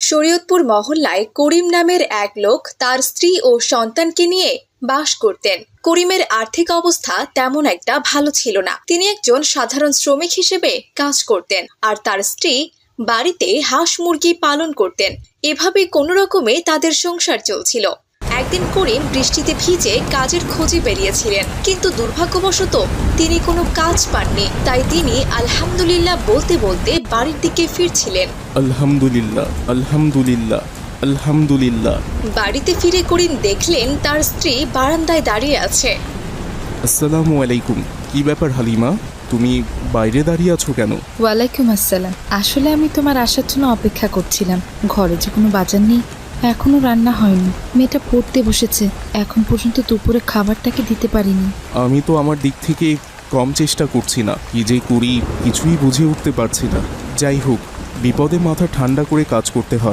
শরীয়তপুর মহল্লায় করিম নামের এক লোক তার স্ত্রী ও সন্তানকে নিয়ে বাস করতেন। করিমের আর্থিক অবস্থা তেমন একটা ভালো ছিল না। তিনি একজন সাধারণ শ্রমিক হিসেবে কাজ করতেন আর তার স্ত্রী বাড়িতে হাঁস মুরগি পালন করতেন। এভাবে কোনো রকমে তাদের সংসার চলছিল। একদিন করিম বৃষ্টিতে ভিজে কাজের খোঁজে বেরিয়েছিলেন, কিন্তু দুর্ভাগ্যবশত তিনি কোনো কাজ পাননি। তাই তিনি আলহামদুলিল্লাহ বলতে বলতে বাড়ির দিকে ফিরছিলেন। আলহামদুলিল্লাহ, আলহামদুলিল্লাহ, আলহামদুলিল্লাহ। বাড়িতে ফিরে করিম দেখলেন তার স্ত্রী বারান্দায় দাঁড়িয়ে আছে। আসসালামু আলাইকুম। কি ব্যাপার হালিমা, তুমি বাইরে দাঁড়িয়ে আছো কেন? ওয়ালাইকুম আসসালাম। আসলে আমি তোমার আসার জন্য অপেক্ষা করছিলাম। ঘরে যে কোনো বাজার নেই, এখনো রান্না হয়নি। মেয়েটা পড়তে বসেছে, এখন পর্যন্ত দুপুরে খাবারটাকে দিতে পারিনি। আমি তো আমার দিক থেকে কম চেষ্টা করছি না, কি যে করি কিছুই বুঝে উঠতে পারছি না। যাই হোক, বিপদে মাথা ঠান্ডা করে কাজ করতে হয়।